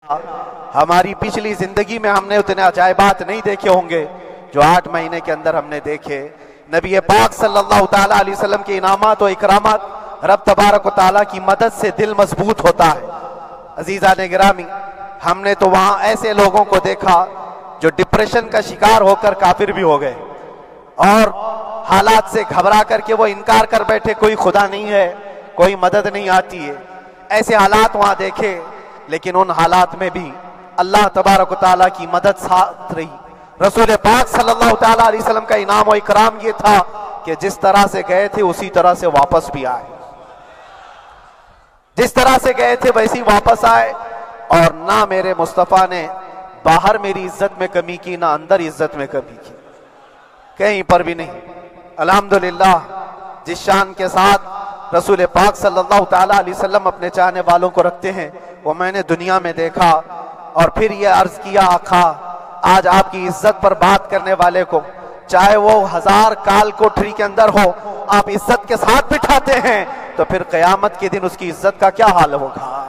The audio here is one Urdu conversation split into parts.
ہماری پچھلی زندگی میں ہم نے اتنے عجائبات نہیں دیکھے ہوں گے جو 8 مہینے کے اندر ہم نے دیکھے۔ نبی پاک صلی اللہ تعالیٰ علیہ وسلم کے انعامات و اکرامات، رب تبارک و تعالیٰ کی مدد سے دل مضبوط ہوتا ہے۔ عزیزان گرامی، ہم نے تو وہاں ایسے لوگوں کو دیکھا جو ڈپریشن کا شکار ہو کر کافر بھی ہو گئے، اور حالات سے گھبرا کر کے وہ انکار کر بیٹھے، کوئی خدا نہیں ہے، کوئی مدد نہیں آتی ہے۔ ایسے حالات وہاں دیکھے، لیکن ان حالات میں بھی اللہ تبارک و تعالیٰ کی مدد ساتھ رہی۔ رسول پاک صلی اللہ تعالیٰ علیہ وسلم کا انعام و اکرام یہ تھا کہ جس طرح سے گئے تھے اسی طرح سے واپس بھی آئے، جس طرح سے گئے تھے ویسی واپس آئے، اور نہ میرے مصطفیٰ نے باہر میری عزت میں کمی کی، نہ اندر عزت میں کمی کی، کہیں پر بھی نہیں۔ الحمدللہ، جس شان کے ساتھ رسول پاک صلی اللہ تعالیٰ علیہ وسلم اپنے چاہنے والوں کو رکھتے ہیں، وہ میں نے دنیا میں دیکھا، اور پھر یہ عرض کیا آقا آج آپ کی عزت پر بات کرنے والے کو چاہے وہ 1000 کال کوٹری کے اندر ہو، آپ عزت کے ساتھ بٹھاتے ہیں تو پھر قیامت کے دن اس کی عزت کا کیا حال ہوگا؟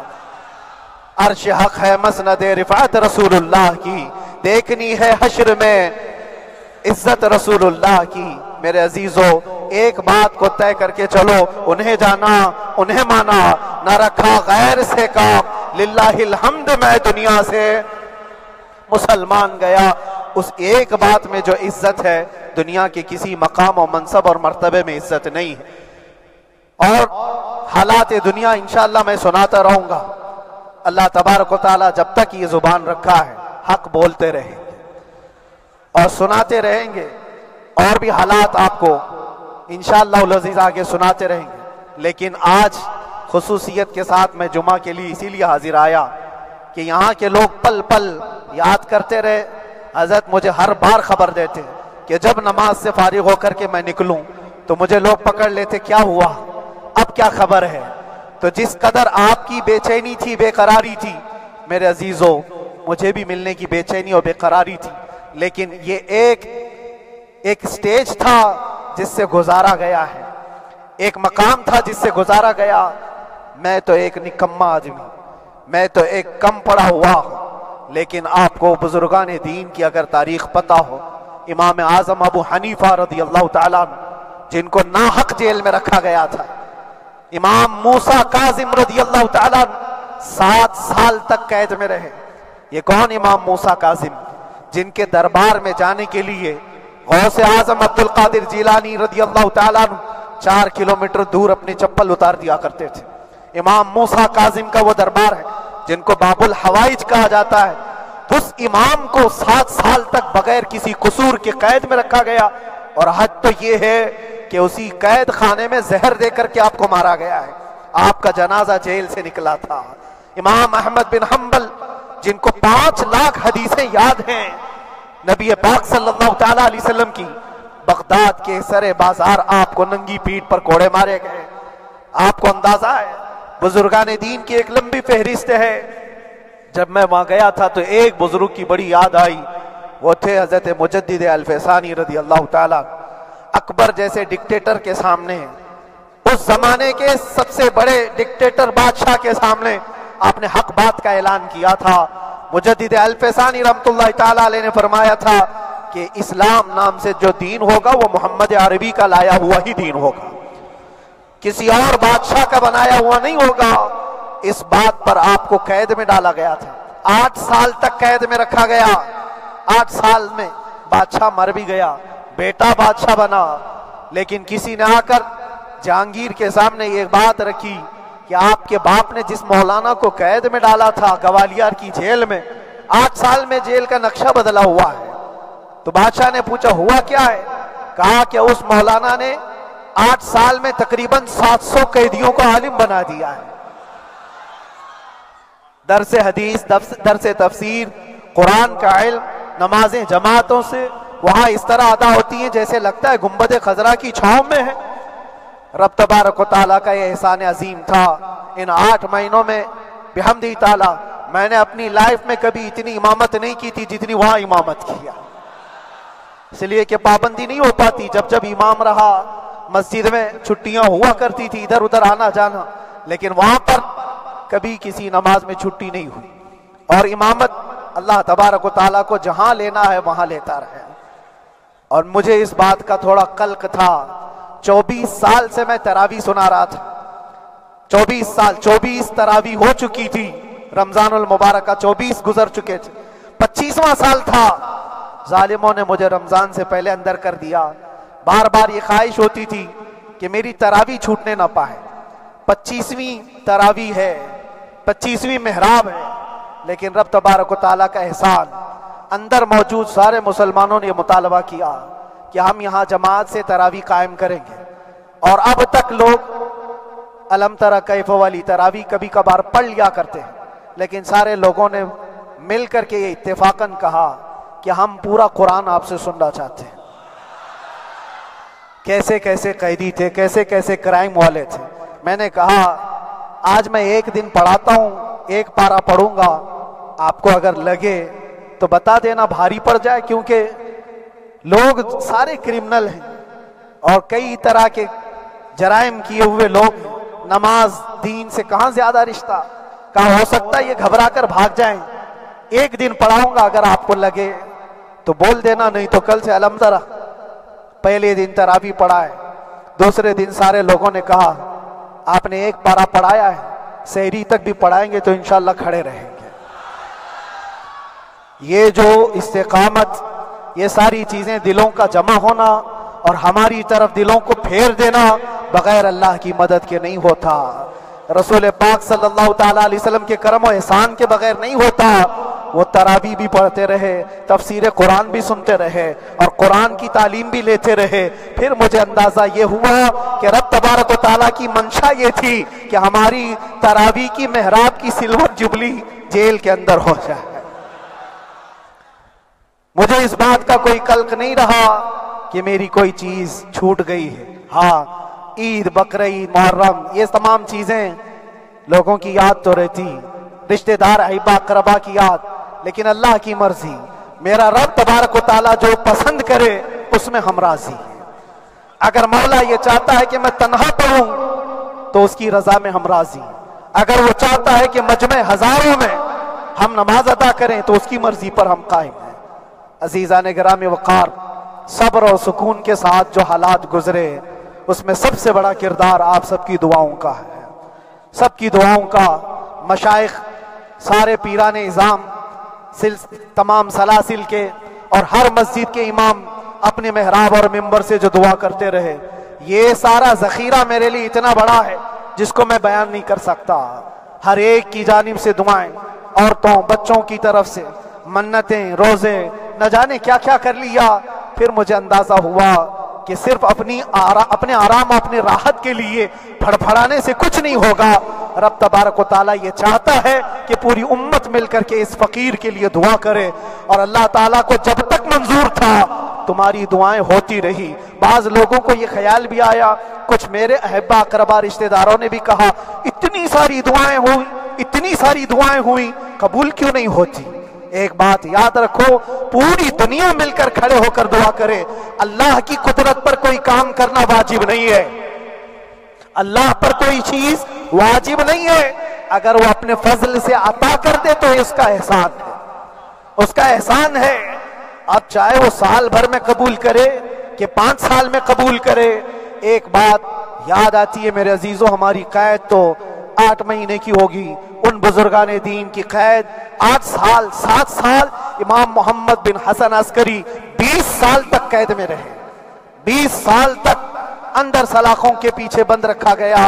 عرش حق ہے مسند رفعت رسول اللہ کی، دیکھنی ہے حشر میں عزت رسول اللہ کی۔ میرے عزیزو، ایک بات کو طے کر کے چلو، انہیں جانا انہیں مانا، نہ رکھا غیر سے کام، للہ الحمد میں دنیا سے مسلمان گیا۔ اس ایک بات میں جو عزت ہے، دنیا کے کسی مقام و منصب اور مرتبے میں عزت نہیں ہے۔ اور حالات دنیا انشاءاللہ میں سناتا رہوں گا۔ اللہ تبارک و تعالیٰ جب تک یہ زبان رکھا ہے حق بولتے رہیں گے اور سناتے رہیں گے، اور بھی حالات آپ کو انشاءاللہ العزیز آگے سناتے رہیں گے۔ لیکن آج خصوصیت کے ساتھ میں جمعہ کے لیے اسی لیے حاضر آیا کہ یہاں کے لوگ پل پل یاد کرتے رہے۔ حضرت مجھے ہر بار خبر دیتے کہ جب نماز سے فارغ ہو کر کے میں نکلوں تو مجھے لوگ پکڑ لیتے، کیا ہوا، اب کیا خبر ہے؟ تو جس قدر آپ کی بے چینی تھی، بے قراری تھی، میرے عزیزو مجھے بھی ملنے کی بے چینی اور بے قراری تھی، لیکن یہ ایک سٹیج تھا جس سے گزارا گیا ہے، ایک مقام تھا جس سے گزارا گیا۔ میں تو ایک نکما آدمی، میں تو ایک کم پڑا ہوا ہوں، لیکن آپ کو بزرگان دین کی اگر تاریخ پتہ ہو، امام اعظم ابو حنیفہ رضی اللہ تعالیٰ عنہ جن کو ناحق جیل میں رکھا گیا تھا، امام موسیٰ کاظم رضی اللہ تعالیٰ عنہ 7 سال تک قید میں رہے۔ یہ کون امام موسیٰ کاظم؟ جن کے دربار میں جانے کے لیے غوث اعظم عبد القادر جیلانی رضی اللہ تعالیٰ عنہ 4 کلومیٹر دور اپنی چپل اتار دیا کرتے تھے۔ امام موسیٰ کاظم کا وہ دربار ہے جن کو باب الحوائج کہا جاتا ہے۔ اس امام کو 7 سال تک بغیر کسی قصور کے قید میں رکھا گیا، اور حد تو یہ ہے کہ اسی قید خانے میں زہر دے کر کے آپ کو مارا گیا ہے۔ آپ کا جنازہ جیل سے نکلا تھا۔ امام احمد بن حنبل جن کو 5 لاکھ حدیثیں یاد ہیں نبی پاک صلی اللہ تعالیٰ علیہ وسلم کی، بغداد کے سرے بازار آپ کو ننگی پیٹھ پر کوڑے مارے گئے۔ آپ کو اندازہ ہے بزرگان دین کی ایک لمبی فہرست ہے۔ جب میں وہاں گیا تھا تو ایک بزرگ کی بڑی یاد آئی، وہ تھے حضرت مجدد الفیسانی رضی اللہ تعالیٰ۔ اکبر جیسے ڈکٹیٹر کے سامنے، اس زمانے کے سب سے بڑے ڈکٹیٹر بادشاہ کے سامنے آپ نے حق بات کا اعلان کیا تھا۔ مجدد الفیسانی رحمۃ اللہ تعالیٰ علیہ نے فرمایا تھا کہ اسلام نام سے جو دین ہوگا وہ محمد عربی کا لایا ہوا ہی دین ہوگا، کسی اور بادشاہ کا بنایا ہوا نہیں ہوگا۔ اس بات پر آپ کو قید میں ڈالا گیا تھا، 8 سال تک قید میں رکھا گیا۔ 8 سال میں بادشاہ مر بھی گیا، بیٹا بادشاہ بنا، لیکن کسی نے آ کر جہانگیر کے سامنے یہ بات رکھی کہ آپ کے باپ نے جس مولانا کو قید میں ڈالا تھا گوالیار کی جیل میں، 8 سال میں جیل کا نقشہ بدلا ہوا ہے۔ تو بادشاہ نے پوچھا ہوا کیا ہے؟ کہا کہ اس مولانا نے 8 سال میں تقریباً 700 قیدیوں کو عالم بنا دیا ہے۔ درس حدیث، درس تفسیر، قرآن کا علم، نمازیں جماعتوں سے وہاں اس طرح ادا ہوتی ہیں جیسے لگتا ہے گنبد خضرا کی چھاؤں میں ہے۔ رب تبارک و تعالیٰ کا یہ احسان عظیم تھا۔ ان 8 مہینوں میں بحمدہ تعالیٰ میں نے اپنی لائف میں کبھی اتنی امامت نہیں کی تھی جتنی وہاں امامت کیا، اس لیے کہ پابندی نہیں ہو پاتی۔ جب امام رہا مسجد میں چھٹیاں ہوا کرتی تھی، ادھر ادھر آنا جانا، لیکن وہاں پر کبھی کسی نماز میں چھٹی نہیں ہوئی۔ اور امامت اللہ تبارک و تعالیٰ کو جہاں لینا ہے وہاں لیتا رہے. اور مجھے اس بات کا تھوڑا قلق تھا، 24 سال سے میں تراویح سنا رہا تھا، 24 تراویح ہو چکی تھی، رمضان المبارک کا 24 گزر چکے تھے، 25واں سال تھا. ظالموں نے مجھے رمضان سے پہلے اندر کر دیا. بار بار یہ خواہش ہوتی تھی کہ میری تراویح چھوٹنے نہ پائے. 25ویں تراویح ہے، 25ویں محراب ہے، لیکن رب تبارک و تعالیٰ کا احسان، اندر موجود سارے مسلمانوں نے یہ مطالبہ کیا کہ ہم یہاں جماعت سے تراویح قائم کریں گے. اور اب تک لوگ الم تری کیف والی تراویح کبھی کبھار پڑھ لیا کرتے ہیں، لیکن سارے لوگوں نے مل کر کے یہ اتفاقاً کہا کہ ہم پورا قرآن آپ سے سننا چاہتے ہیں. کیسے کیسے قیدی تھے، کیسے کیسے کرائم والے تھے. میں نے کہا آج میں ایک دن پڑھاتا ہوں، ایک پارہ پڑھوں گا، آپ کو اگر لگے تو بتا دینا، بھاری پڑ جائے، کیونکہ لوگ سارے کرمنل ہیں اور کئی طرح کے جرائم کیے ہوئے لوگ ہیں. نماز دین سے کہاں زیادہ رشتہ. کہا ہو سکتا ہے یہ گھبرا کر بھاگ جائیں. ایک دن پڑھاؤں گا، اگر آپ کو لگے تو بول دینا، نہیں تو کل سے الحمد للہ. پہلے دن تراویح پڑھائے، دوسرے دن سارے لوگوں نے کہا آپ نے ایک پارہ پڑھایا ہے، سحری تک بھی پڑھائیں گے تو انشاءاللہ کھڑے رہیں گے. یہ جو استقامت، یہ ساری چیزیں دلوں کا جمع ہونا اور ہماری طرف دلوں کو پھیر دینا بغیر اللہ کی مدد کے نہیں ہوتا. رسول پاک صلی اللہ تعالیٰ علیہ وسلم کے کرم و احسان کے بغیر نہیں ہوتا. وہ تراویح بھی پڑھتے رہے، تفسیر قرآن بھی سنتے رہے اور قرآن کی تعلیم بھی لیتے رہے. پھر مجھے اندازہ یہ ہوا کہ رب تبارک و تعالیٰ کی منشا یہ تھی کہ ہماری تراویح کی محراب کی سلور جبلی جیل کے اندر ہو جائے. مجھے اس بات کا کوئی قلق نہیں رہا کہ میری کوئی چیز چھوٹ گئی ہے. ہاں، عید، بقرعید، محرم، یہ تمام چیزیں لوگوں کی یاد تو رہتی، رشتہ دار، احباب، اقربا کی یاد، لیکن اللہ کی مرضی. میرا رب تبارک و تعالیٰ جو پسند کرے اس میں ہم راضی ہیں. اگر مولا یہ چاہتا ہے کہ میں تنہا پڑھوں تو اس کی رضا میں ہم راضی ہیں. اگر وہ چاہتا ہے کہ مجمع ہزاروں میں ہم نماز ادا کریں تو اس کی مرضی پر ہم قائم ہیں. عزیزان گرامی وقار، صبر اور سکون کے ساتھ جو حالات گزرے اس میں سب سے بڑا کردار آپ سب کی دعاؤں کا ہے. سب کی دعاؤں کا. مشائخ، سارے پیران اعظام، تمام سلاسل کے اور ہر مسجد کے امام اپنے محراب اور ممبر سے جو دعا کرتے رہے، یہ سارا ذخیرہ میرے لیے اتنا بڑا ہے جس کو میں بیان نہیں کر سکتا. ہر ایک کی جانب سے دعائیں، عورتوں بچوں کی طرف سے منتیں، روزے، نہ جانے کیا کیا کر لیا. پھر مجھے اندازہ ہوا کہ صرف اپنے آرام اور اپنی راحت کے لیے پھڑپھڑانے سے کچھ نہیں ہوگا. رب تبارک و تعالیٰ یہ چاہتا ہے کہ پوری امت مل کر کے اس فقیر کے لیے دعا کرے. اور اللہ تعالیٰ کو جب تک منظور تھا تمہاری دعائیں ہوتی رہی. بعض لوگوں کو یہ خیال بھی آیا، کچھ میرے احبا اقربا رشتہ داروں نے بھی کہا اتنی ساری دعائیں ہوئیں قبول کیوں نہیں ہوتی. ایک بات یاد رکھو، پوری دنیا مل کر کھڑے ہو کر دعا کرے. اللہ کی قدرت پر کوئی کام کرنا واجب نہیں ہے، اللہ پر کوئی چیز واجب نہیں ہے. اگر وہ اپنے فضل سے عطا کر دے تو اس کا احسان ہے، اس کا احسان ہے. اب چاہے وہ سال بھر میں قبول کرے کہ 5 سال میں قبول کرے. ایک بات یاد آتی ہے میرے عزیزو، ہماری قید تو 8 مہینے کی ہوگی. ان بزرگان دین کی قید 8 سال 7 سال. امام محمد بن حسن عسکری 20 سال تک قید میں رہے، 20 سال تک اندر سلاخوں کے پیچھے بند رکھا گیا.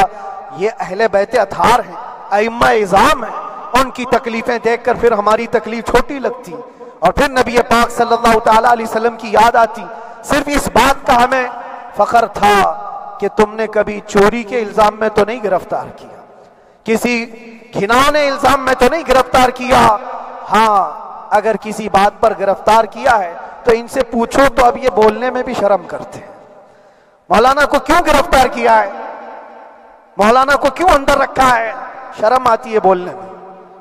یہ اہل بیت اطہار ہیں، ائمہ اعظام ہیں. ان کی تکلیفیں دیکھ کر پھر ہماری تکلیف چھوٹی لگتی اور پھر نبی پاک صلی اللہ تعالیٰ علیہ وسلم کی یاد آتی. صرف اس بات کا ہمیں فخر تھا کہ تم نے کبھی چوری کے الزام میں تو نہیں گرفتار کیا، کسی گھنانے الزام میں تو نہیں گرفتار کیا. ہاں، اگر کسی بات پر گرفتار کیا ہے تو ان سے پوچھو تو اب یہ بولنے میں بھی شرم کرتے ہیں. مولانا کو کیوں گرفتار کیا ہے، مولانا کو کیوں اندر رکھا ہے؟ شرم آتی ہے بولنے میں،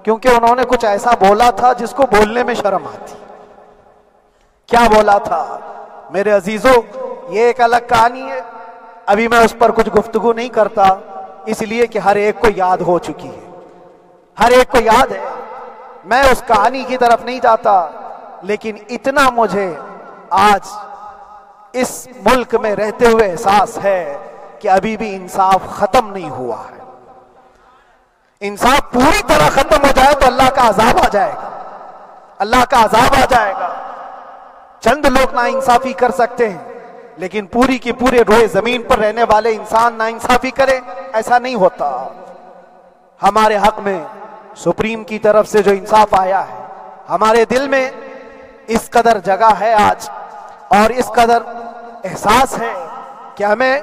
کیونکہ انہوں نے کچھ ایسا بولا تھا جس کو بولنے میں شرم آتی. کیا بولا تھا میرے عزیزو؟ یہ ایک الگ کہانی ہے. ابھی میں اس پر کچھ گفتگو نہیں کرتا، اس لیے کہ ہر ایک کو یاد ہو چکی ہے، ہر ایک کو یاد ہے. میں اس کہانی کی طرف نہیں جاتا، لیکن اتنا مجھے آج اس ملک میں رہتے ہوئے احساس ہے کہ ابھی بھی انصاف ختم نہیں ہوا ہے۔ انصاف پوری طرح ختم ہو جائے تو اللہ کا عذاب آ جائے گا، اللہ کا عذاب آ جائے گا۔ چند لوگ نا انصافی کر سکتے ہیں، لیکن پوری کی پورے روئے زمین پر رہنے والے انسان نا انصافی کرے، ایسا نہیں ہوتا۔ ہمارے حق میں سپریم کی طرف سے جو انصاف آیا ہے، ہمارے دل میں اس قدر جگہ ہے آج، اور اس قدر احساس ہے کہ ہمیں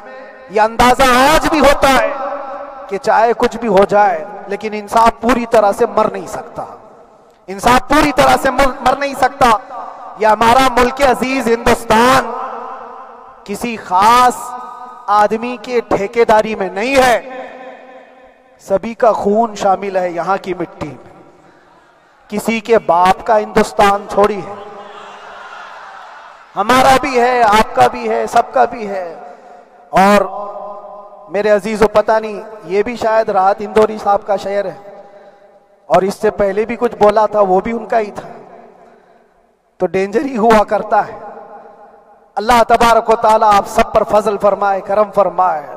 یہ اندازہ آج بھی ہوتا ہے کہ چاہے کچھ بھی ہو جائے لیکن انصاف پوری طرح سے مر نہیں سکتا، انصاف پوری طرح سے مر نہیں سکتا۔ یہ ہمارا ملک عزیز ہندوستان کسی خاص آدمی کے ٹھیکیداری میں نہیں ہے، سبھی کا خون شامل ہے یہاں کی مٹی میں، کسی کے باپ کا ہندوستان تھوڑی ہے، ہمارا بھی ہے، آپ کا بھی ہے، سب کا بھی ہے۔ اور میرے عزیزو پتہ نہیں، یہ بھی شاید راحت اندوری صاحب کا شعر ہے، اور اس سے پہلے بھی کچھ بولا تھا وہ بھی ان کا ہی تھا، تو ڈینجر ہی ہوا کرتا ہے۔ اللہ تبارک و تعالیٰ آپ سب پر فضل فرمائے، کرم فرمائے۔